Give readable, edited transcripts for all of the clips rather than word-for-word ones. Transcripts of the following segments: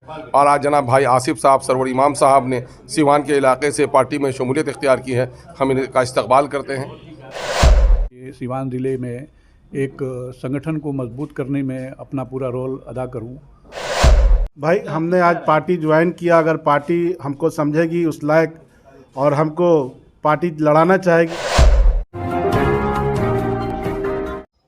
और आज जनाब भाई आसिफ साहब सरवर इमाम साहब ने सीवान के इलाके से पार्टी में शमूलियत इख्तियार की है। हम इनका इस्तकबाल करते हैं। ये सीवान ज़िले में एक संगठन को मजबूत करने में अपना पूरा रोल अदा करूं। भाई हमने आज पार्टी ज्वाइन किया, अगर पार्टी हमको समझेगी उस लायक और हमको पार्टी लड़ाना चाहेगी।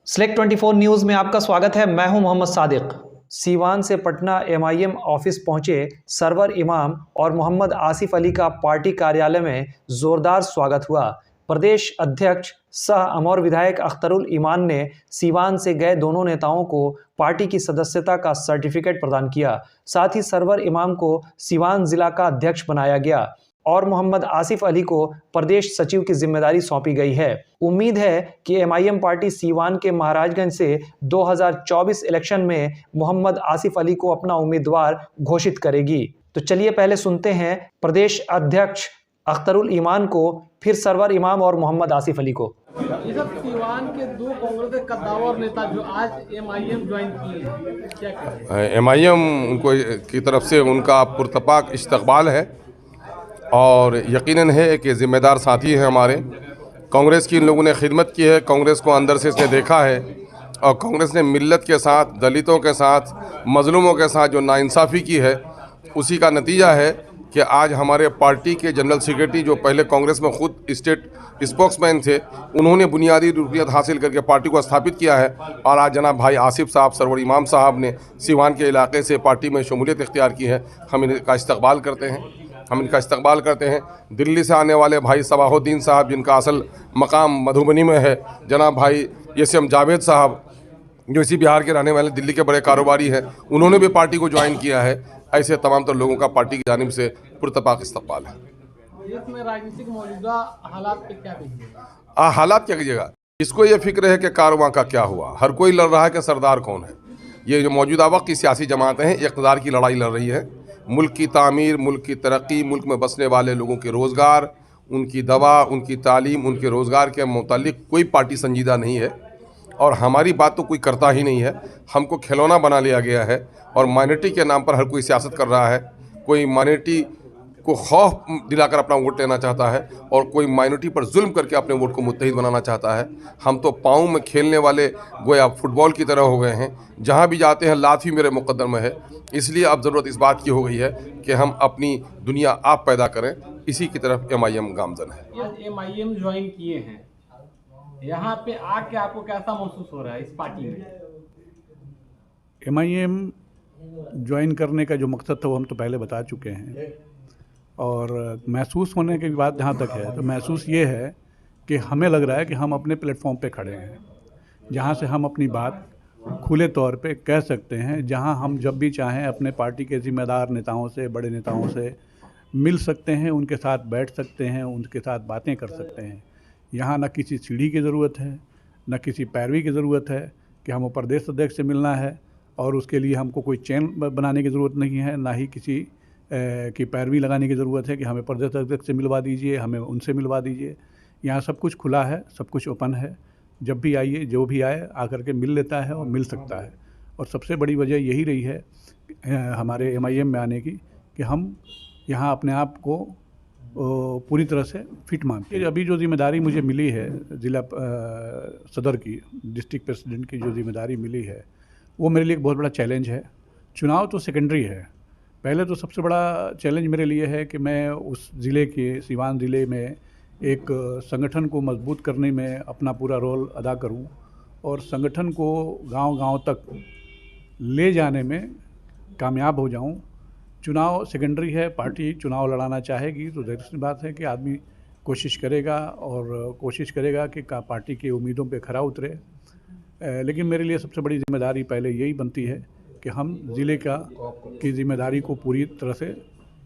सिलेक्ट 24 न्यूज़ में आपका स्वागत है। मैं हूं मोहम्मद सादिक। सीवान से पटना MIM ऑफिस पहुंचे सरवर इमाम और मोहम्मद आसिफ अली का पार्टी कार्यालय में जोरदार स्वागत हुआ। प्रदेश अध्यक्ष सह अमौर विधायक अख्तरुल ईमान ने सीवान से गए दोनों नेताओं को पार्टी की सदस्यता का सर्टिफिकेट प्रदान किया। साथ ही सरवर इमाम को सीवान जिला का अध्यक्ष बनाया गया और मोहम्मद आसिफ अली को प्रदेश सचिव की जिम्मेदारी सौंपी गई है। उम्मीद है कि MIM पार्टी सीवान के महाराजगंज से 2024 इलेक्शन में मोहम्मद आसिफ अली को अपना उम्मीदवार घोषित करेगी। तो चलिए पहले सुनते हैं प्रदेश अध्यक्ष अख्तरुल ईमान को, फिर सरवर इमाम और मोहम्मद आसिफ अली को। ये सब सीवान के दो कांग्रेस कद्दावर नेता जो आज MIM ज्वाइन किए हैं, क्या कहें? MIM उनको की तरफ से उनका पुरतपाक इस्तकबाल है और यकीनन है कि ज़िम्मेदार साथी हैं हमारे। कांग्रेस की इन लोगों ने खिदमत की है, कांग्रेस को अंदर से इसने देखा है और कांग्रेस ने मिल्लत के साथ, दलितों के साथ, मजलूमों के साथ जो नाइंसाफ़ी की है उसी का नतीजा है कि आज हमारे पार्टी के जनरल सेक्रेटरी जो पहले कांग्रेस में खुद स्टेट स्पोक्समैन थे, उन्होंने बुनियादी रुकनियत हासिल करके पार्टी को स्थापित किया है। और आज जनाब भाई आसिफ साहब सरवर इमाम साहब ने सीवान के इलाके से पार्टी में शमूलियत इख्तियार की है। हम इनका इस्तकबाल करते हैं। दिल्ली से आने वाले भाई सबाहुद्दीन साहब, जिनका असल मकाम मधुबनी में है, जनाब भाई YSM जावेद साहब जो इसी बिहार के रहने वाले दिल्ली के बड़े कारोबारी हैं, उन्होंने भी पार्टी को ज्वाइन किया है। ऐसे तमाम तो लोगों का पार्टी की जानिब से पुरतपाक इस्तकबाल है। देश में राजनीतिक मौजूदा हालात पे क्या कहिएगा? हालात क्या कीजिएगा, इसको ये फिक्र है कि कारवां का क्या हुआ। हर कोई लड़ रहा है कि सरदार कौन है। ये जो मौजूदा वक्त की सियासी जमातें हैं, इक़्तिदार की लड़ाई लड़ रही है। मुल्क की तामीर, मुल्क की तरक्की, मुल्क में बसने वाले लोगों के रोज़गार, उनकी दवा, उनकी तालीम, उनके रोज़गार के मुतालिक कोई पार्टी संजीदा नहीं है और हमारी बात तो कोई करता ही नहीं है। हमको खिलौना बना लिया गया है और माइनॉरिटी के नाम पर हर कोई सियासत कर रहा है। कोई माइनॉरिटी को खौफ दिलाकर अपना वोट लेना चाहता है और कोई माइनॉरिटी पर जुल्म करके अपने वोट को मुत्तहिद बनाना चाहता है। हम तो पाँव में खेलने वाले गोया फुटबॉल की तरह हो गए हैं, जहाँ भी जाते हैं लाठी मेरे मुकद्दर में है। इसलिए अब ज़रूरत इस बात की हो गई है कि हम अपनी दुनिया आप पैदा करें। इसी की तरफ MIM गामजन है। MIM ज्वाइन किए हैं, यहाँ पे आके आपको कैसा महसूस हो रहा है इस पार्टी में? MIM ज्वाइन करने का जो मकसद था वो हम तो पहले बता चुके हैं और महसूस होने की बात जहाँ तक है तो महसूस ये है कि हमें लग रहा है कि हम अपने प्लेटफॉर्म पे खड़े हैं, जहाँ से हम अपनी बात खुले तौर पे कह सकते हैं, जहाँ हम जब भी चाहें अपने पार्टी के ज़िम्मेदार नेताओं से, बड़े नेताओं से मिल सकते हैं, उनके साथ बैठ सकते हैं, उनके साथ बातें कर सकते हैं। यहाँ न किसी सीढ़ी की ज़रूरत है, न किसी पैरवी की ज़रूरत है कि हमें प्रदेश अध्यक्ष से मिलना है और उसके लिए हमको कोई चेन बनाने की ज़रूरत नहीं है, ना ही किसी की पैरवी लगाने की ज़रूरत है कि हमें प्रदेश अध्यक्ष से मिलवा दीजिए, हमें उनसे मिलवा दीजिए। यहाँ सब कुछ खुला है, सब कुछ ओपन है। जब भी आइए, जो भी आए आकर के मिल लेता है और मिल सकता है। और सबसे बड़ी वजह यही रही है हमारे MIM में आने की कि हम यहाँ अपने आप को पूरी तरह से फिट मानते हैं। अभी जो जिम्मेदारी मुझे मिली है ज़िला सदर की, डिस्ट्रिक्ट प्रेसिडेंट की जो जिम्मेदारी मिली है, वो मेरे लिए एक बहुत बड़ा चैलेंज है। चुनाव तो सेकेंडरी है, पहले तो सबसे बड़ा चैलेंज मेरे लिए है कि मैं उस ज़िले के, सीवान ज़िले में एक संगठन को मजबूत करने में अपना पूरा रोल अदा करूं और संगठन को गांव-गांव तक ले जाने में कामयाब हो जाऊं। चुनाव सेकेंडरी है, पार्टी चुनाव लड़ाना चाहेगी तो ज़ाहिर सी बात है कि आदमी कोशिश करेगा और कोशिश करेगा कि पार्टी की उम्मीदों पे खरा उतरे। लेकिन मेरे लिए सबसे बड़ी जिम्मेदारी पहले यही बनती है कि हम ज़िले की जिम्मेदारी को पूरी तरह से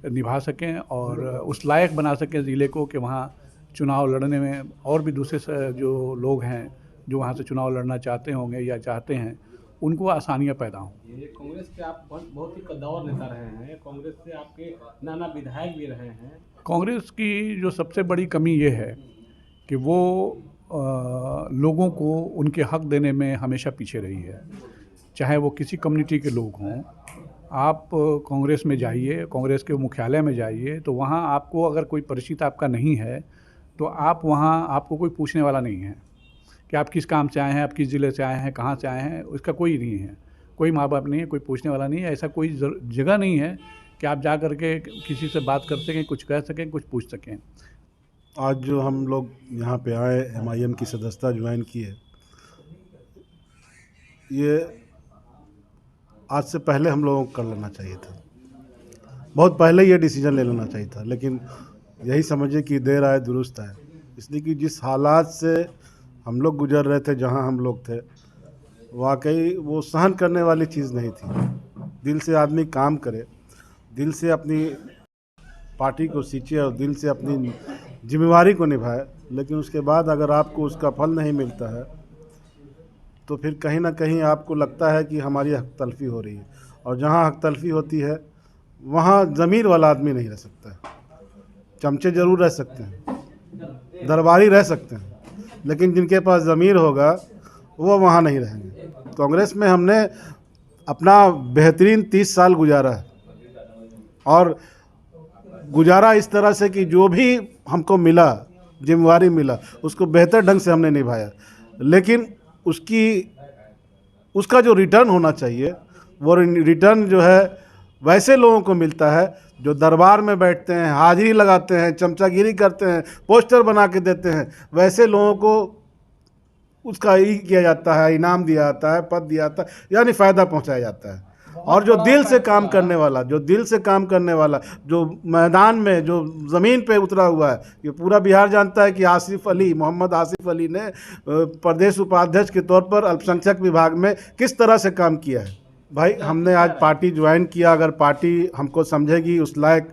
निभा सकें और उस लायक बना सकें ज़िले को कि वहाँ चुनाव लड़ने में और भी दूसरे जो लोग हैं जो वहाँ से चुनाव लड़ना चाहते होंगे या चाहते हैं, उनको आसानियाँ पैदा हों। ये कांग्रेस के आप बहुत ही कद्दावर नेता रहे हैं, कांग्रेस से आपके नाना विधायक भी रहे हैं। कांग्रेस की जो सबसे बड़ी कमी ये है कि वो लोगों को उनके हक देने में हमेशा पीछे रही है, चाहे वो किसी कम्युनिटी के लोग हों। आप कांग्रेस में जाइए, कांग्रेस के मुख्यालय में जाइए, तो वहाँ आपको अगर कोई परिचित आपका नहीं है तो आप वहाँ आपको कोई पूछने वाला नहीं है कि आप किस काम से आए हैं, आप किस ज़िले से आए हैं, कहाँ से आए हैं, उसका कोई नहीं है, कोई माँ बाप नहीं है, कोई पूछने वाला नहीं है। ऐसा कोई जगह नहीं है कि आप जा कर के किसी से बात कर सकें, कुछ कह सकें, कुछ पूछ सकें। आज जो हम लोग यहाँ पे आए, MIM की सदस्यता ज्वाइन की है, ये आज से पहले हम लोगों को कर लेना चाहिए था, बहुत पहले ये डिसीजन ले लेना चाहिए था, लेकिन यही समझिए कि देर आए दुरुस्त आए। इसलिए कि जिस हालात से हम लोग गुजर रहे थे, जहाँ हम लोग थे, वाकई वो सहन करने वाली चीज़ नहीं थी। दिल से आदमी काम करे, दिल से अपनी पार्टी को सींचे और दिल से अपनी जिम्मेवारी को निभाए, लेकिन उसके बाद अगर आपको उसका फल नहीं मिलता है तो फिर कहीं ना कहीं आपको लगता है कि हमारी हक तलफी हो रही है। और जहाँ हक तलफी होती है वहाँ ज़मीर वाला आदमी नहीं रह सकता है। चमचे ज़रूर रह सकते हैं, दरबारी रह सकते हैं, लेकिन जिनके पास ज़मीर होगा वो वहाँ नहीं रहेंगे। कांग्रेस में हमने अपना बेहतरीन 30 साल गुजारा है, और गुजारा इस तरह से कि जो भी हमको मिला, जिम्मेवारी मिला, उसको बेहतर ढंग से हमने निभाया। लेकिन उसका जो रिटर्न होना चाहिए, वो रिटर्न जो है वैसे लोगों को मिलता है जो दरबार में बैठते हैं, हाजिरी लगाते हैं, चमचागिरी करते हैं, पोस्टर बना के देते हैं। वैसे लोगों को उसका ही किया जाता है, इनाम दिया जाता है, पद दिया जाता है, यानी फ़ायदा पहुंचाया जाता है। और जो दिल से काम करने वाला, जो मैदान में, जो ज़मीन पे उतरा हुआ है, ये पूरा बिहार जानता है कि मोहम्मद आसिफ अली ने प्रदेश उपाध्यक्ष के तौर पर अल्पसंख्यक विभाग में किस तरह से काम किया है। भाई, हमने आज पार्टी ज्वाइन किया, अगर पार्टी हमको समझेगी उस लायक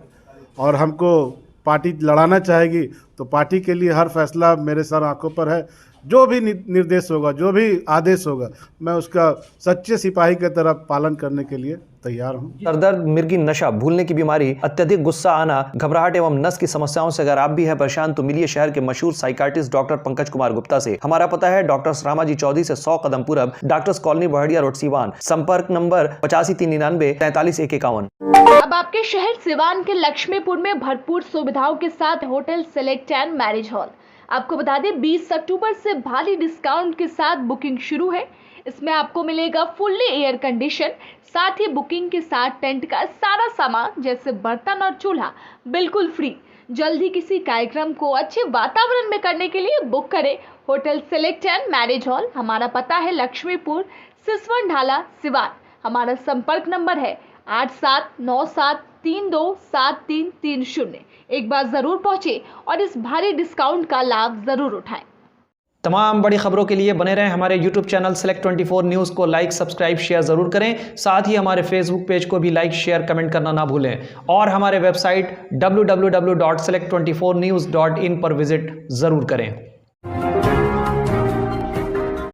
और हमको पार्टी लड़ाना चाहेगी तो पार्टी के लिए हर फैसला मेरे सर आंखों पर है। जो भी निर्देश होगा, जो भी आदेश होगा, मैं उसका सच्चे सिपाही की तरह पालन करने के लिए तैयार हूँ। सरदर्द, मिर्गी, नशा, भूलने की बीमारी, अत्यधिक गुस्सा आना, घबराहट एवं नस की समस्याओं से अगर आप भी हैं परेशान तो मिलिए शहर के मशहूर साइकाट्रिस्ट डॉक्टर पंकज कुमार गुप्ता से। हमारा पता है डॉक्टर रामाजी चौधरी से 100 कदम पूरब, doctors colony Bahadiya road, Siwan. संपर्क नंबर 85 399 43 151। अब आपके शहर सिवान के लक्ष्मीपुर में भरपूर सुविधाओं के साथ hotel select and marriage hall. आपको बता दें 20 अक्टूबर से भारी डिस्काउंट के साथ बुकिंग शुरू है। इसमें आपको मिलेगा फुल्ली एयर कंडीशन, साथ ही बुकिंग के साथ टेंट का सारा सामान जैसे बर्तन और चूल्हा बिल्कुल फ्री। जल्द ही किसी कार्यक्रम को अच्छे वातावरण में करने के लिए बुक करें hotel select and marriage hall. हमारा पता है लक्ष्मीपुर, सिसवन ढाला, सिवान। हमारा संपर्क नंबर है 8797327330। एक बार जरूर पहुंचे और इस भारी डिस्काउंट का लाभ जरूर उठाएं। तमाम बड़ी खबरों के लिए बने रहें हमारे YouTube चैनल Select 24 न्यूज़ को लाइक, सब्सक्राइब, शेयर ज़रूर करें। साथ ही हमारे Facebook पेज को भी लाइक, शेयर, कमेंट करना ना भूलें। और हमारे वेबसाइट www.select24news.in पर विजिट ज़रूर करें।